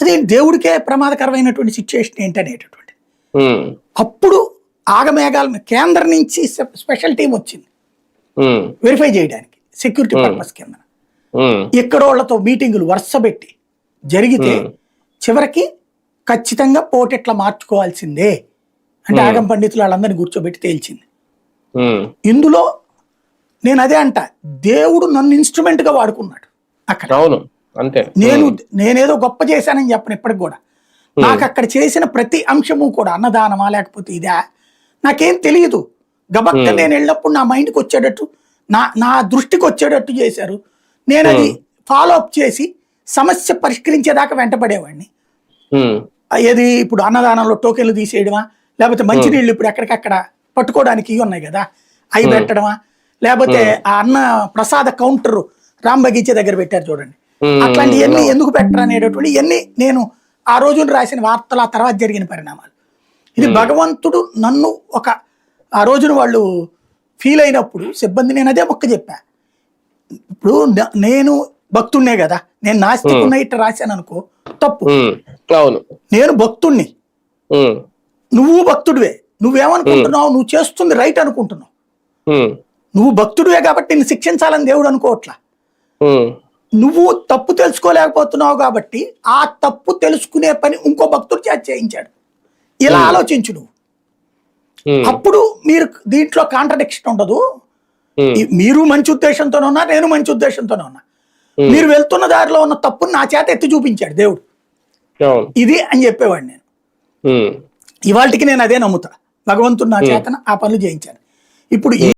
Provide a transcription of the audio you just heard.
అది దేవుడికే ప్రమాదకరమైనటువంటి సిచ్యువేషన్ ఏంటనేటటువంటి. ఉమ్, అప్పుడు ఆగమేఘాల మీద కేంద్రం నుంచి స్పెషల్ టీం వచ్చింది ఉమ్, వెరిఫై చేయడానికి సెక్యూరిటీ పర్పస్ కింద. ఉమ్, ఇక్కడ వాళ్ళతో మీటింగులు వరుస పెట్టి జరిగితే చివరికి ఖచ్చితంగా పోటెట్లా మార్చుకోవాల్సిందే అంటే ఆగం పండితులు వాళ్ళందరినీ కూర్చోబెట్టి తేల్చింది. ఉమ్, ఇందులో నేను అదే అంట, దేవుడు నన్ను ఇన్స్ట్రుమెంట్ గా వాడుకున్నాడు అక్కడ. అవును అంతే. నేనేదో గొప్ప చేశానని చెప్పను ఇప్పటికి కూడా. నాకు అక్కడ చేసిన ప్రతి అంశము కూడా అన్నదానమా లేకపోతే ఇదా నాకేం తెలియదు. గబక్క నేను వెళ్ళినప్పుడు నా మైండ్కి వచ్చేటట్టు నా దృష్టికి వచ్చేటట్టు చేశారు. నేను అది ఫాలో అప్ చేసి సమస్య పరిష్కరించేదాకా వెంటపడేవాడిని. ఉమ్, ఏది ఇప్పుడు అన్నదానంలో టోకెన్లు తీసేయడమా, లేకపోతే మంచినీళ్ళు ఇప్పుడు ఎక్కడికక్కడ పట్టుకోవడానికి ఇవి ఉన్నాయి కదా అవి పెట్టడమా, లేకపోతే ఆ అన్న ప్రసాద కౌంటర్ రామ్ బగీచే దగ్గర పెట్టారు చూడండి, అట్లాంటివన్నీ ఎందుకు పెట్టరు అనేటటువంటి ఇవన్నీ నేను ఆ రోజున రాసిన వార్తలు ఆ తర్వాత జరిగిన పరిణామాలు. ఇది భగవంతుడు నన్ను ఒక ఆ రోజున వాళ్ళు ఫీల్ అయినప్పుడు సిబ్బంది నేను అదే మొక్క చెప్పా. ఇప్పుడు నేను భక్తున్నే కదా, నేను నాస్తికున్న ఇట్లా రాశాను అనుకో తప్పు. అవును, నేను భక్తుణ్ణి, నువ్వు భక్తుడివే, నువ్వేమనుకుంటున్నావు, నువ్వు చేస్తుంది రైట్ అనుకుంటున్నావు. నువ్వు భక్తుడివే కాబట్టి నిన్ను శిక్షించాలని దేవుడు అనుకోవట్లా. నువ్వు తప్పు తెలుసుకోలేకపోతున్నావు కాబట్టి ఆ తప్పు తెలుసుకునే పని ఇంకో భక్తుడు చేత చేయించాడు. ఇలా ఆలోచించు నువ్వు. అప్పుడు మీరు దీంట్లో కాంట్రడిక్షన్ ఉండదు. మీరు మంచి ఉద్దేశంతోనే ఉన్నా, నేను మంచి ఉద్దేశంతోనే ఉన్నా. మీరు వెళ్తున్న దారిలో ఉన్న తప్పుని నా చేత ఎత్తి చూపించాడు దేవుడు, ఇది అని చెప్పేవాడు నేను. ఇవాళకి నేను అదే నమ్ముతా, భగవంతుడు నా చేతన ఆ పనులు చేయించాను. ఇప్పుడు